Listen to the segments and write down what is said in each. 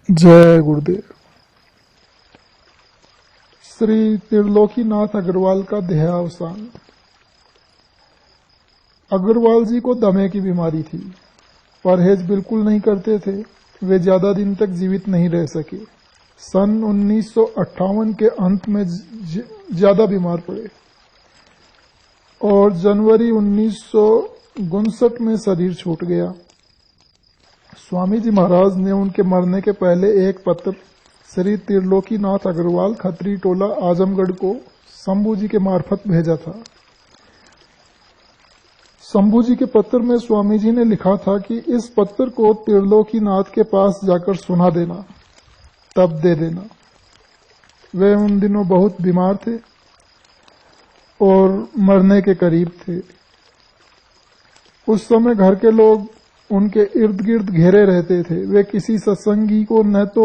जय गुरुदेव। श्री त्रिलोकीनाथ अग्रवाल का देहावसान। अग्रवाल जी को दमे की बीमारी थी। परहेज बिल्कुल नहीं करते थे। वे ज्यादा दिन तक जीवित नहीं रह सके। सन 1958 के अंत में ज्यादा बीमार पड़े और जनवरी 1959 में शरीर छूट गया। स्वामी जी महाराज ने उनके मरने के पहले एक पत्र श्री त्रिलोकीनाथ अग्रवाल खत्री टोला आजमगढ़ को शंभू जी के मार्फत भेजा था। शंभू जी के पत्र में स्वामी जी ने लिखा था कि इस पत्र को त्रिलोकीनाथ के पास जाकर सुना देना, तब दे देना। वे उन दिनों बहुत बीमार थे और मरने के करीब थे। उस समय घर के लोग उनके इर्द गिर्द घेरे रहते थे। वे किसी सत्संगी को न तो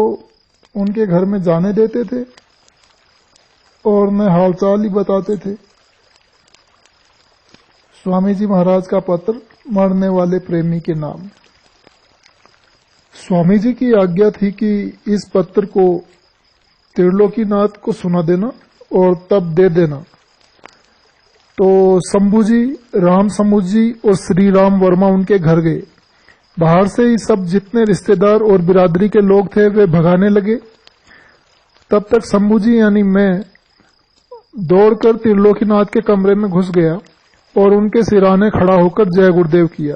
उनके घर में जाने देते थे और न हालचाल ही बताते थे। स्वामी जी महाराज का पत्र मरने वाले प्रेमी के नाम। स्वामी जी की आज्ञा थी कि इस पत्र को त्रिलोकीनाथ को सुना देना और तब दे देना। तो शंभू जी, राम समूह जी और श्री राम वर्मा उनके घर गए। बाहर से ही सब जितने रिश्तेदार और बिरादरी के लोग थे वे भगाने लगे। तब तक शंभू जी यानी मैं दौड़कर त्रिलोकीनाथ के कमरे में घुस गया और उनके सिराने खड़ा होकर जय गुरुदेव किया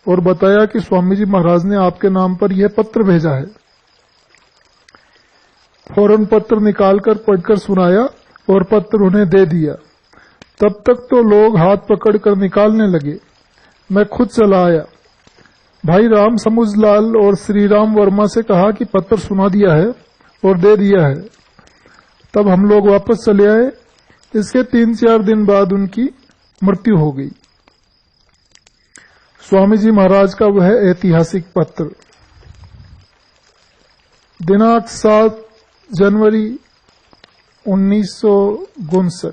और बताया कि स्वामी जी महाराज ने आपके नाम पर यह पत्र भेजा है। फौरन पत्र निकालकर पढ़कर सुनाया और पत्र उन्हें दे दिया। तब तक तो लोग हाथ पकड़कर निकालने लगे। मैं खुद चला आया। भाई राम समुझलाल और श्री राम वर्मा से कहा कि पत्र सुना दिया है और दे दिया है। तब हम लोग वापस चले आए। इसके 3-4 दिन बाद उनकी मृत्यु हो गई। स्वामी जी महाराज का वह ऐतिहासिक पत्र। दिनांक 7 जनवरी 1959।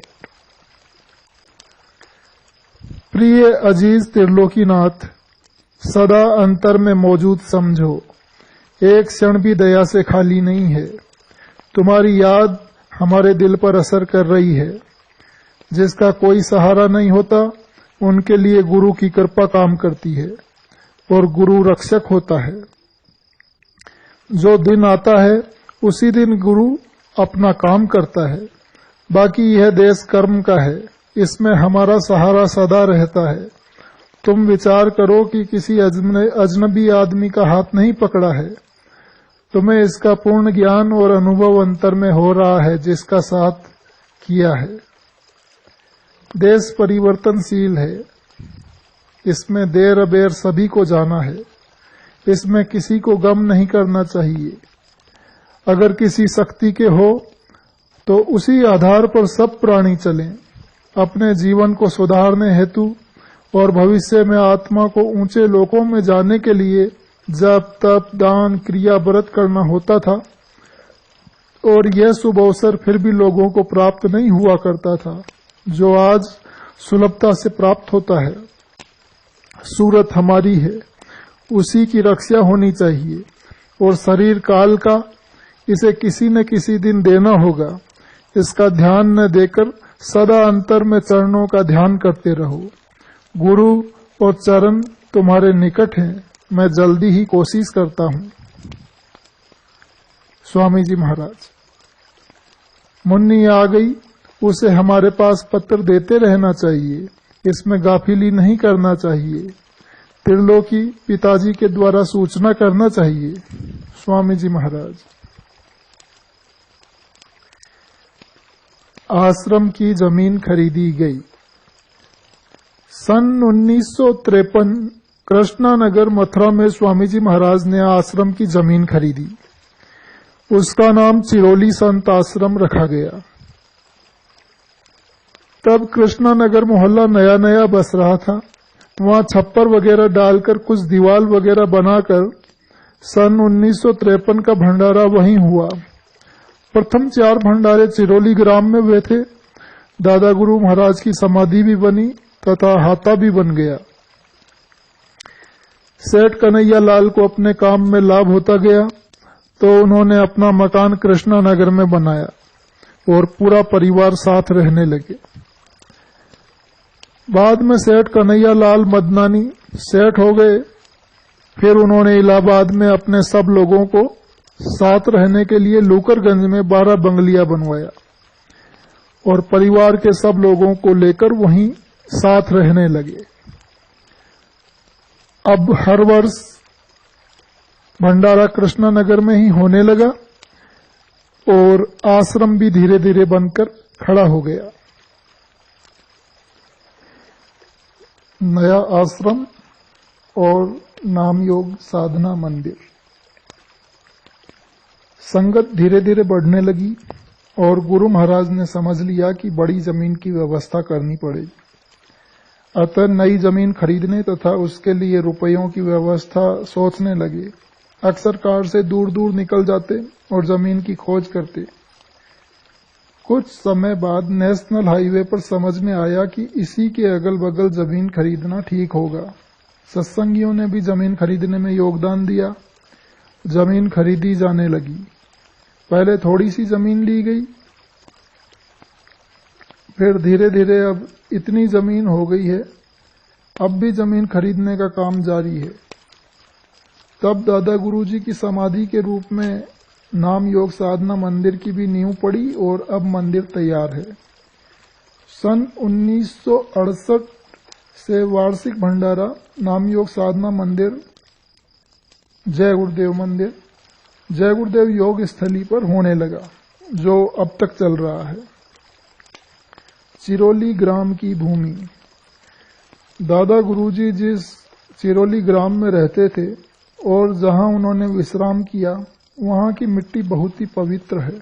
प्रिय अजीज त्रिलोकीनाथ, सदा अंतर में मौजूद समझो, एक क्षण भी दया से खाली नहीं है। तुम्हारी याद हमारे दिल पर असर कर रही है। जिसका कोई सहारा नहीं होता उनके लिए गुरु की कृपा काम करती है और गुरु रक्षक होता है। जो दिन आता है उसी दिन गुरु अपना काम करता है। बाकी यह देश कर्म का है, इसमें हमारा सहारा सदा रहता है। तुम विचार करो कि किसी अजनबी आदमी का हाथ नहीं पकड़ा है। तुम्हें इसका पूर्ण ज्ञान और अनुभव अंतर में हो रहा है जिसका साथ किया है। देश परिवर्तनशील है, इसमें देर अबेर सभी को जाना है। इसमें किसी को गम नहीं करना चाहिए। अगर किसी शक्ति के हो तो उसी आधार पर सब प्राणी चलें। अपने जीवन को सुधारने हेतु और भविष्य में आत्मा को ऊंचे लोकों में जाने के लिए जप तप दान क्रिया व्रत करना होता था और यह शुभ अवसर फिर भी लोगों को प्राप्त नहीं हुआ करता था जो आज सुलभता से प्राप्त होता है। सूरत हमारी है, उसी की रक्षा होनी चाहिए और शरीर काल का, इसे किसी न किसी दिन देना होगा। इसका ध्यान न देकर सदा अंतर में चरणों का ध्यान करते रहो। गुरु और चरण तुम्हारे निकट हैं। मैं जल्दी ही कोशिश करता हूं। स्वामी जी महाराज। मुन्नी आ गई, उसे हमारे पास पत्र देते रहना चाहिए। इसमें गाफिली नहीं करना चाहिए। त्रिलोकी पिताजी के द्वारा सूचना करना चाहिए। स्वामी जी महाराज। आश्रम की जमीन खरीदी गई। सन 1953 कृष्णानगर मथुरा में स्वामी जी महाराज ने आश्रम की जमीन खरीदी। उसका नाम चिरोली संत आश्रम रखा गया। तब कृष्णानगर मोहल्ला नया नया बस रहा था। वहां छप्पर वगैरह डालकर कुछ दीवार वगैरह बनाकर सन 1953 का भंडारा वहीं हुआ। प्रथम 4 भंडारे चिरोली ग्राम में हुए थे। दादा गुरु महाराज की समाधि भी बनी तथा हाता भी बन गया। सेठ कन्हैया लाल को अपने काम में लाभ होता गया तो उन्होंने अपना मकान कृष्णा नगर में बनाया और पूरा परिवार साथ रहने लगे। बाद में सेठ कन्हैया लाल मदनानी सेठ हो गए। फिर उन्होंने इलाहाबाद में अपने सब लोगों को साथ रहने के लिए लूकरगंज में 12 बंगलिया बनवाया और परिवार के सब लोगों को लेकर वहीं साथ रहने लगे। अब हर वर्ष भंडारा कृष्णा नगर में ही होने लगा और आश्रम भी धीरे धीरे बनकर खड़ा हो गया। नया आश्रम और नाम योग साधना मंदिर। संगत धीरे धीरे बढ़ने लगी और गुरु महाराज ने समझ लिया कि बड़ी जमीन की व्यवस्था करनी पड़ेगी। अतः नई जमीन खरीदने तथा उसके लिए रुपयों की व्यवस्था सोचने लगे। अक्सर कार से दूर दूर निकल जाते और जमीन की खोज करते। कुछ समय बाद नेशनल हाईवे पर समझ में आया कि इसी के अगल बगल जमीन खरीदना ठीक होगा। सत्संगियों ने भी जमीन खरीदने में योगदान दिया। जमीन खरीदी जाने लगी। पहले थोड़ी सी जमीन ली गई, फिर धीरे धीरे अब इतनी जमीन हो गई है। अब भी जमीन खरीदने का काम जारी है। तब दादा गुरुजी की समाधि के रूप में नाम योग साधना मंदिर की भी नींव पड़ी और अब मंदिर तैयार है। सन 1968 से वार्षिक भंडारा नाम योग साधना मंदिर जय गुरुदेव मंदिर जय गुरुदेव योग स्थली पर होने लगा, जो अब तक चल रहा है। चिरोली ग्राम की भूमि। दादा गुरुजी जिस चिरोली ग्राम में रहते थे और जहां उन्होंने विश्राम किया, वहां की मिट्टी बहुत ही पवित्र है।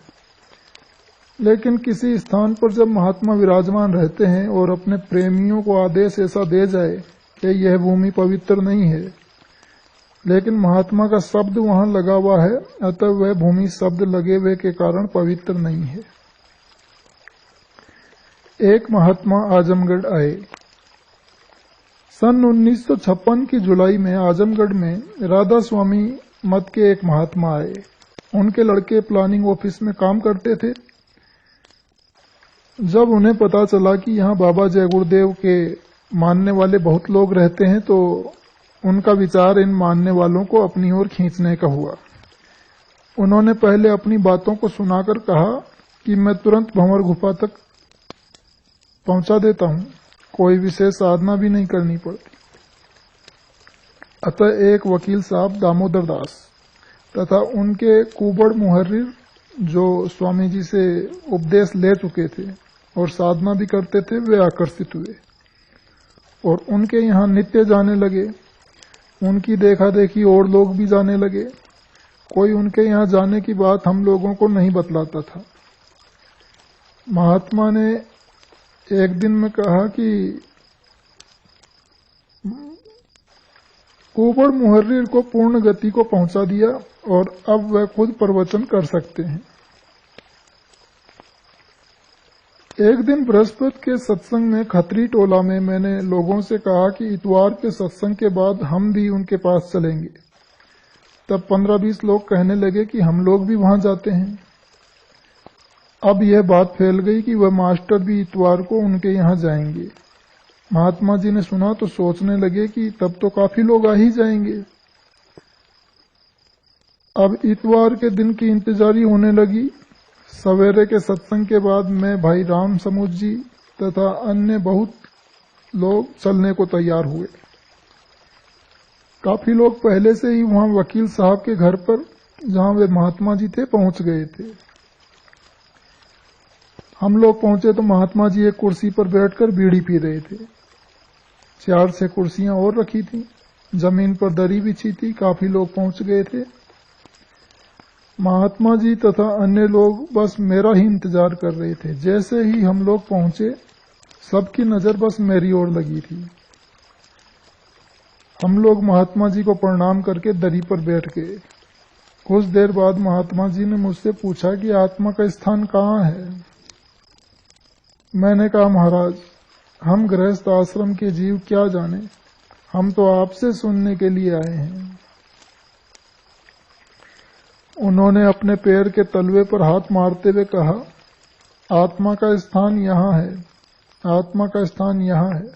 लेकिन किसी स्थान पर जब महात्मा विराजमान रहते हैं और अपने प्रेमियों को आदेश ऐसा दे जाए कि यह भूमि पवित्र नहीं है, लेकिन महात्मा का शब्द वहां लगा हुआ है, अतः वह भूमि शब्द लगे हुए के कारण पवित्र नहीं है। एक महात्मा आजमगढ़ आए। सन 1956 की जुलाई में आजमगढ़ में राधा स्वामी मत के एक महात्मा आए। उनके लड़के प्लानिंग ऑफिस में काम करते थे। जब उन्हें पता चला कि यहाँ बाबा जय गुरुदेव के मानने वाले बहुत लोग रहते हैं, तो उनका विचार इन मानने वालों को अपनी ओर खींचने का हुआ। उन्होंने पहले अपनी बातों को सुनाकर कहा कि मैं तुरंत भंवर गुफा तक पहुंचा देता हूं, कोई विशेष साधना भी नहीं करनी पड़ती। अतः एक वकील साहब दामोदर दास तथा उनके कुबड़ मुहर्रिर, जो स्वामी जी से उपदेश ले चुके थे और साधना भी करते थे, वे आकर्षित हुए और उनके यहाँ नित्य जाने लगे। उनकी देखा देखी और लोग भी जाने लगे। कोई उनके यहाँ जाने की बात हम लोगों को नहीं बतलाता था। महात्मा ने एक दिन में कहा कि कुबड़ मुहर्रिर को पूर्ण गति को पहुंचा दिया और अब वह खुद प्रवचन कर सकते हैं। एक दिन बृहस्पति के सत्संग में खत्री टोला में मैंने लोगों से कहा कि इतवार के सत्संग के बाद हम भी उनके पास चलेंगे। तब 15-20 लोग कहने लगे कि हम लोग भी वहां जाते हैं। अब यह बात फैल गई कि वह मास्टर भी इतवार को उनके यहाँ जाएंगे। महात्मा जी ने सुना तो सोचने लगे कि तब तो काफी लोग आ ही जाएंगे। अब इतवार के दिन की इंतजारी होने लगी। सवेरे के सत्संग के बाद मैं, भाई राम समूत जी तथा अन्य बहुत लोग चलने को तैयार हुए। काफी लोग पहले से ही वहां वकील साहब के घर पर, जहां वे महात्मा जी थे, पहुंच गए थे। हम लोग पहुंचे तो महात्मा जी एक कुर्सी पर बैठकर बीड़ी पी रहे थे। 4-6 कुर्सियां और रखी थी। जमीन पर दरी बिछी थी। काफी लोग पहुंच गए थे। महात्मा जी तथा अन्य लोग बस मेरा ही इंतजार कर रहे थे। जैसे ही हम लोग पहुंचे, सबकी नजर बस मेरी ओर लगी थी। हम लोग महात्मा जी को प्रणाम करके दरी पर बैठ गए। कुछ देर बाद महात्मा जी ने मुझसे पूछा कि आत्मा का स्थान कहाँ है। मैंने कहा, महाराज, हम गृहस्थ आश्रम के जीव क्या जाने, हम तो आपसे सुनने के लिए आए हैं। उन्होंने अपने पैर के तलवे पर हाथ मारते हुए कहा, आत्मा का स्थान यहाँ है, आत्मा का स्थान यहाँ है।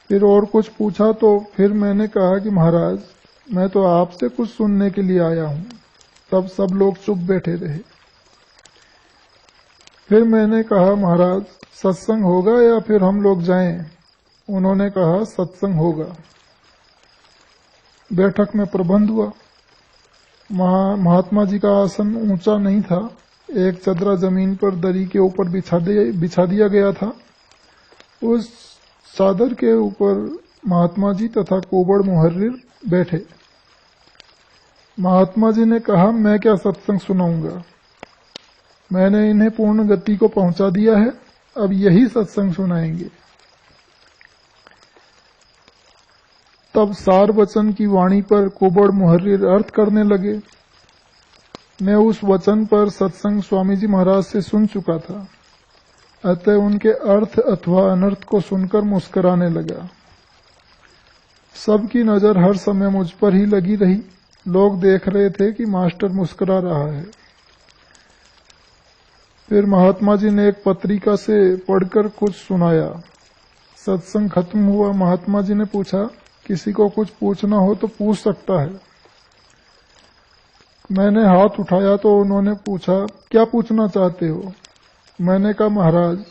फिर और कुछ पूछा तो फिर मैंने कहा कि महाराज, मैं तो आपसे कुछ सुनने के लिए आया हूँ। तब सब लोग चुप बैठे रहे। फिर मैंने कहा, महाराज सत्संग होगा या फिर हम लोग जाएं? उन्होंने कहा, सत्संग होगा। बैठक में प्रबंध हुआ। महात्मा जी का आसन ऊंचा नहीं था, एक चदरा जमीन पर दरी के ऊपर बिछा दिया गया था। उस चादर के ऊपर महात्मा जी तथा कोबड़ मुहर्रिर बैठे। महात्मा जी ने कहा, मैं क्या सत्संग सुनाऊंगा, मैंने इन्हें पूर्ण गति को पहुंचा दिया है, अब यही सत्संग सुनाएंगे। तब सार वचन की वाणी पर कोबड़ मुहर्रिर अर्थ करने लगे। मैं उस वचन पर सत्संग स्वामी जी महाराज से सुन चुका था, अतः उनके अर्थ अथवा अनर्थ को सुनकर मुस्कुराने लगा। सबकी नजर हर समय मुझ पर ही लगी रही। लोग देख रहे थे कि मास्टर मुस्कुरा रहा है। फिर महात्मा जी ने एक पत्रिका से पढ़कर कुछ सुनाया। सत्संग खत्म हुआ। महात्मा जी ने पूछा, किसी को कुछ पूछना हो तो पूछ सकता है। मैंने हाथ उठाया तो उन्होंने पूछा, क्या पूछना चाहते हो? मैंने कहा, महाराज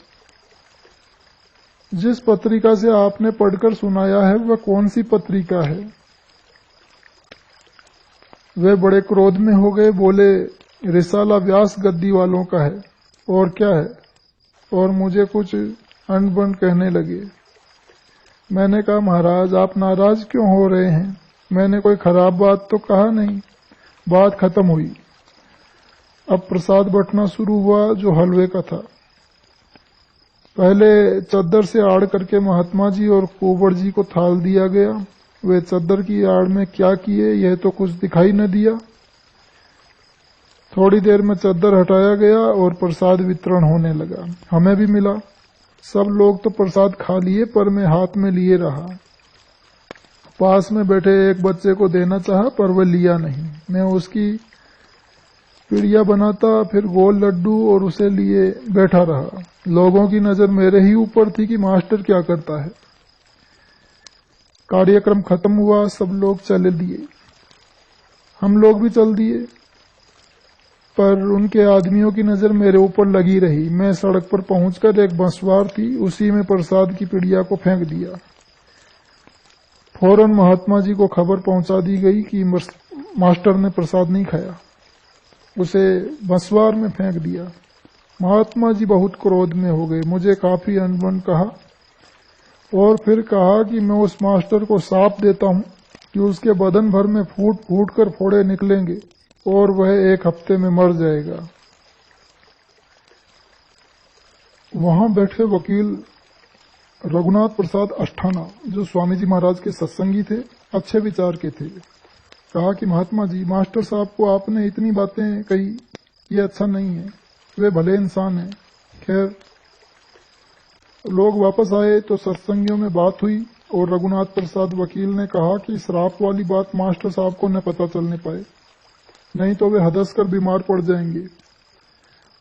जिस पत्रिका से आपने पढ़कर सुनाया है वह कौन सी पत्रिका है? वे बड़े क्रोध में हो गए, बोले, रिसाला व्यास गद्दी वालों का है। और क्या है? और मुझे कुछ अनबन कहने लगे। मैंने कहा, महाराज आप नाराज क्यों हो रहे हैं? मैंने कोई खराब बात तो कहा नहीं। बात खत्म हुई। अब प्रसाद बंटना शुरू हुआ जो हलवे का था। पहले चद्दर से आड़ करके महात्मा जी और कोबड़ जी को थाल दिया गया। वे चद्दर की आड़ में क्या किए यह तो कुछ दिखाई न दिया। थोड़ी देर में चद्दर हटाया गया और प्रसाद वितरण होने लगा। हमें भी मिला। सब लोग तो प्रसाद खा लिए, पर मैं हाथ में लिए रहा। पास में बैठे एक बच्चे को देना चाहा, पर वह लिया नहीं। मैं उसकी पिड़िया बनाता, फिर गोल लड्डू और उसे लिए बैठा रहा। लोगों की नजर मेरे ही ऊपर थी कि मास्टर क्या करता है। कार्यक्रम खत्म हुआ, सब लोग चले दिए। हम लोग भी चल दिए, पर उनके आदमियों की नजर मेरे ऊपर लगी रही। मैं सड़क पर पहुंचकर एक बंसवार थी, उसी में प्रसाद की पिड़िया को फेंक दिया। फौरन महात्मा जी को खबर पहुंचा दी गई कि मास्टर ने प्रसाद नहीं खाया, उसे बंसवार में फेंक दिया। महात्मा जी बहुत क्रोध में हो गए, मुझे काफी अनबन कहा और फिर कहा कि मैं उस मास्टर को साफ देता हूं कि उसके बदन भर में फूट फूट कर फोड़े निकलेंगे और वह 1 हफ्ते में मर जाएगा। वहां बैठे वकील रघुनाथ प्रसाद अष्ठाना, जो स्वामी जी महाराज के सत्संगी थे, अच्छे विचार के थे, कहा कि महात्मा जी, मास्टर साहब को आपने इतनी बातें कही, ये अच्छा नहीं है। वे भले इंसान हैं। खैर, लोग वापस आए तो सत्संगियों में बात हुई और रघुनाथ प्रसाद वकील ने कहा कि श्राप वाली बात मास्टर साहब को न पता चलने पाए, नहीं तो वे हदस कर बीमार पड़ जाएंगे।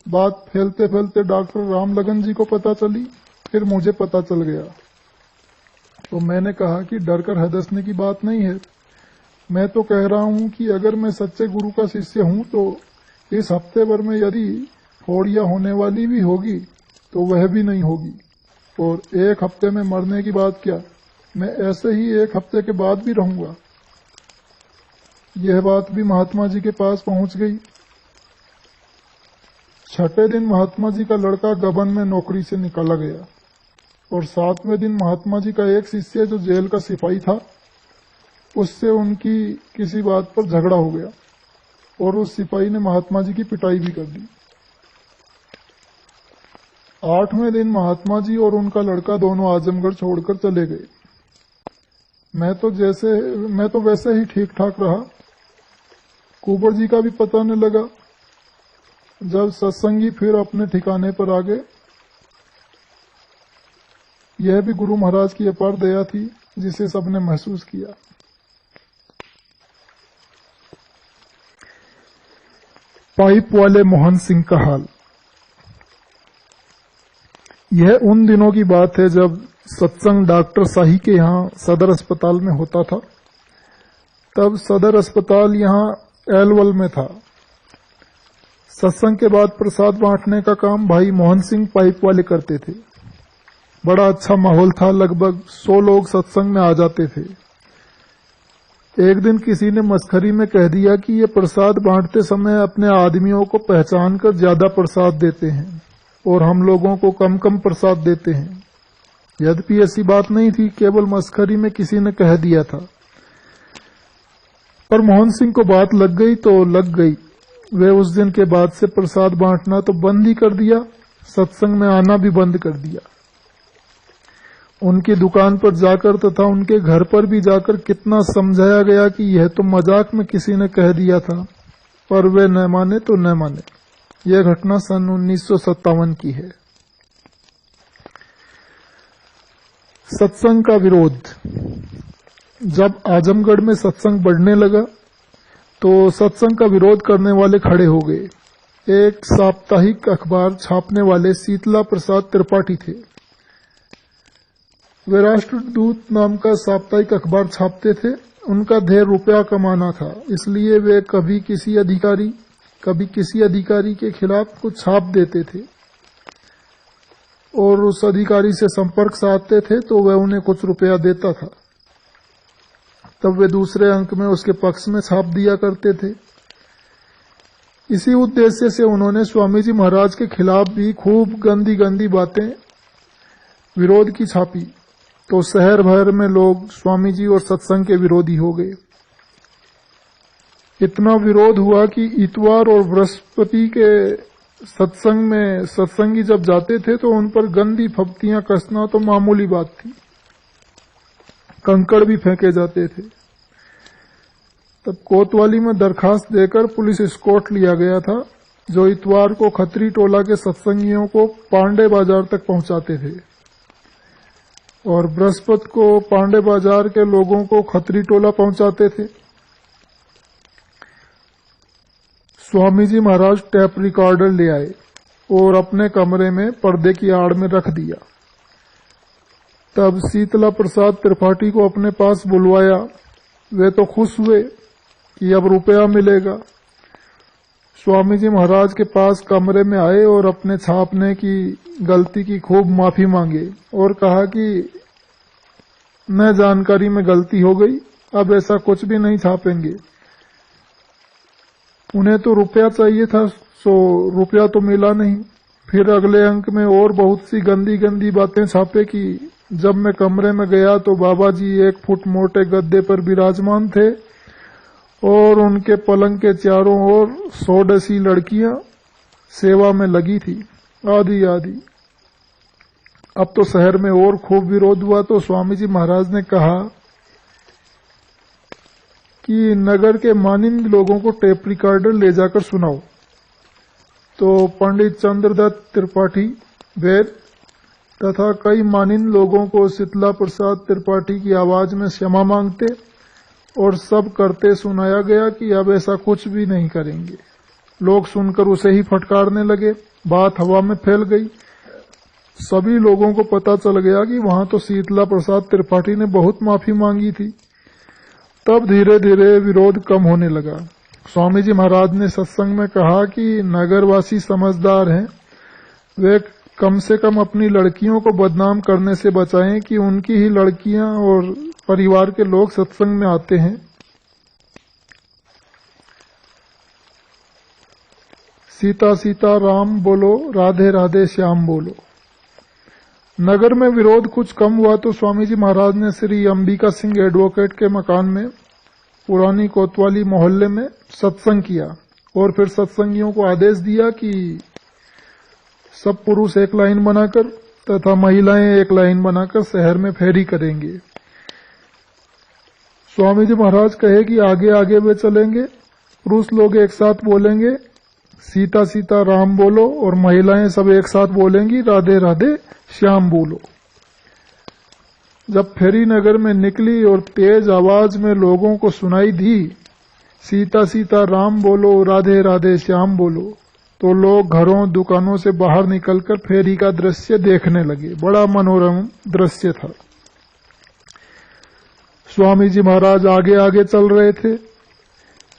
बात फैलते फैलते डॉक्टर रामलगन जी को पता चली, फिर मुझे पता चल गया। तो मैंने कहा कि डर कर हदसने की बात नहीं है। मैं तो कह रहा हूं कि अगर मैं सच्चे गुरु का शिष्य हूं तो इस हफ्ते भर में यदि फोड़िया होने वाली भी होगी तो वह भी नहीं होगी, और 1 हफ्ते में मरने की बात क्या, मैं ऐसे ही 1 हफ्ते के बाद भी रहूंगा। यह बात भी महात्मा जी के पास पहुंच गई। 6ठे दिन महात्मा जी का लड़का गबन में नौकरी से निकाला गया और 7वें दिन महात्मा जी का एक शिष्य जो जेल का सिपाही था, उससे उनकी किसी बात पर झगड़ा हो गया और उस सिपाही ने महात्मा जी की पिटाई भी कर दी। 8वें दिन महात्मा जी और उनका लड़का दोनों आजमगढ़ छोड़कर चले गए। मैं तो वैसे ही ठीक ठाक रहा। कुंवर जी का भी पता न लगा। जब सत्संगी फिर अपने ठिकाने पर आ गए, यह भी गुरु महाराज की अपार दया थी जिसे सबने महसूस किया। पाइप वाले मोहन सिंह का हाल। यह उन दिनों की बात है जब सत्संग डॉक्टर शाही के यहाँ सदर अस्पताल में होता था। तब सदर अस्पताल यहाँ एलवल में था। सत्संग के बाद प्रसाद बांटने का काम भाई मोहन सिंह पाइप वाले करते थे। बड़ा अच्छा माहौल था, लगभग 100 लोग सत्संग में आ जाते थे। एक दिन किसी ने मस्खरी में कह दिया कि ये प्रसाद बांटते समय अपने आदमियों को पहचान कर ज्यादा प्रसाद देते हैं और हम लोगों को कम कम प्रसाद देते हैं। यद्यपि ऐसी बात नहीं थी, केवल मस्खरी में किसी ने कह दिया था। पर मोहन सिंह को बात लग गई तो लग गई। वे उस दिन के बाद से प्रसाद बांटना तो बंद ही कर दिया, सत्संग में आना भी बंद कर दिया। उनकी दुकान पर जाकर तथा उनके घर पर भी जाकर कितना समझाया गया कि यह तो मजाक में किसी ने कह दिया था, पर वे न माने तो न माने। यह घटना सन 1957 की है। सत्संग का विरोध। जब आजमगढ़ में सत्संग बढ़ने लगा तो सत्संग का विरोध करने वाले खड़े हो गए। एक साप्ताहिक अखबार छापने वाले शीतला प्रसाद त्रिपाठी थे। वे राष्ट्रदूत नाम का साप्ताहिक अखबार छापते थे। उनका ध्येय रुपया कमाना था, इसलिए वे कभी किसी अधिकारी के खिलाफ कुछ छाप देते थे और उस अधिकारी से संपर्क साधते थे तो वह उन्हें कुछ रुपया देता था। तब वे दूसरे अंक में उसके पक्ष में छाप दिया करते थे। इसी उद्देश्य से उन्होंने स्वामी जी महाराज के खिलाफ भी खूब गंदी गंदी बातें विरोध की छापी, तो शहर भर में लोग स्वामी जी और सत्संग के विरोधी हो गए। इतना विरोध हुआ कि इतवार और बृहस्पति के सत्संग में सत्संगी जब जाते थे तो उन पर गंदी फप्तियां कसना तो मामूली बात थी। कंकड़ भी फेंके जाते थे। तब कोतवाली में दरखास्त देकर पुलिस एस्कॉर्ट लिया गया था, जो इतवार को खत्री टोला के सत्संगियों को पांडे बाजार तक पहुंचाते थे और बृहस्पति को पांडे बाजार के लोगों को खत्री टोला पहुंचाते थे। स्वामी जी महाराज टेप रिकॉर्डर ले आए और अपने कमरे में पर्दे की आड़ में रख दिया। तब शीतला प्रसाद त्रिपाठी को अपने पास बुलवाया। वे तो खुश हुए कि अब रुपया मिलेगा। स्वामी जी महाराज के पास कमरे में आए और अपने छापने की गलती की खूब माफी मांगे और कहा कि न जानकारी में गलती हो गई, अब ऐसा कुछ भी नहीं छापेंगे। उन्हें तो रुपया चाहिए था, सो रुपया तो मिला नहीं। फिर अगले अंक में और बहुत सी गंदी गंदी बातें छापे कि जब मैं कमरे में गया तो बाबा जी 1 फुट मोटे गद्दे पर विराजमान थे और उनके पलंग के चारों ओर 100 लड़कियां सेवा में लगी थी, आदि आदि। अब तो शहर में और खूब विरोध हुआ तो स्वामी जी महाराज ने कहा कि नगर के मानिंद लोगों को टेप रिकॉर्डर ले जाकर सुनाओ। तो पंडित चंद्रदत्त त्रिपाठी वैद तथा कई मानिंद लोगों को शीतला प्रसाद त्रिपाठी की आवाज में क्षमा मांगते और सब करते सुनाया गया कि अब ऐसा कुछ भी नहीं करेंगे। लोग सुनकर उसे ही फटकारने लगे। बात हवा में फैल गई। सभी लोगों को पता चल गया कि वहां तो शीतला प्रसाद त्रिपाठी ने बहुत माफी मांगी थी। तब धीरे धीरे विरोध कम होने लगा। स्वामी जी महाराज ने सत्संग में कहा कि नगरवासी समझदार हैं, वे कम से कम अपनी लड़कियों को बदनाम करने से बचाएं कि उनकी ही लड़कियां और परिवार के लोग सत्संग में आते हैं। सीता सीता राम बोलो, राधे राधे श्याम बोलो। नगर में विरोध कुछ कम हुआ तो स्वामी जी महाराज ने श्री अंबिका सिंह एडवोकेट के मकान में पुरानी कोतवाली मोहल्ले में सत्संग किया और फिर सत्संगियों को आदेश दिया कि सब पुरुष एक लाइन बनाकर तथा महिलाएं एक लाइन बनाकर शहर में फेरी करेंगे। स्वामी जी महाराज कहे कि आगे आगे वे चलेंगे। पुरुष लोग एक साथ बोलेंगे सीता सीता राम बोलो और महिलाएं सब एक साथ बोलेंगी राधे राधे श्याम बोलो। जब फेरी नगर में निकली और तेज आवाज में लोगों को सुनाई दी, सीता सीता राम बोलो, राधे राधे श्याम बोलो। तो लोग घरों दुकानों से बाहर निकलकर फेरी का दृश्य देखने लगे। बड़ा मनोरम दृश्य था। स्वामी जी महाराज आगे आगे चल रहे थे।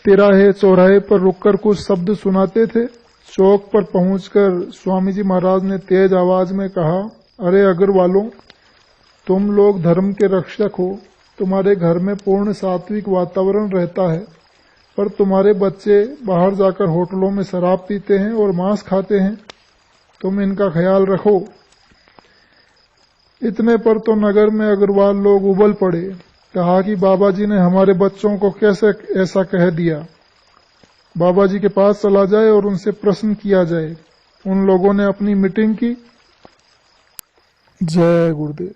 तिराहे चौराहे पर रुककर कुछ शब्द सुनाते थे। चौक पर पहुंचकर स्वामी जी महाराज ने तेज आवाज में कहा, अरे अग्रवालों, तुम लोग धर्म के रक्षक हो। तुम्हारे घर में पूर्ण सात्विक वातावरण रहता है, पर तुम्हारे बच्चे बाहर जाकर होटलों में शराब पीते हैं और मांस खाते हैं। तुम इनका ख्याल रखो। इतने पर तो नगर में अग्रवाल लोग उबल पड़े। कहा कि बाबा जी ने हमारे बच्चों को कैसे ऐसा कह दिया। बाबा जी के पास चला जाए और उनसे प्रश्न किया जाए। उन लोगों ने अपनी मीटिंग की। जय गुरुदेव।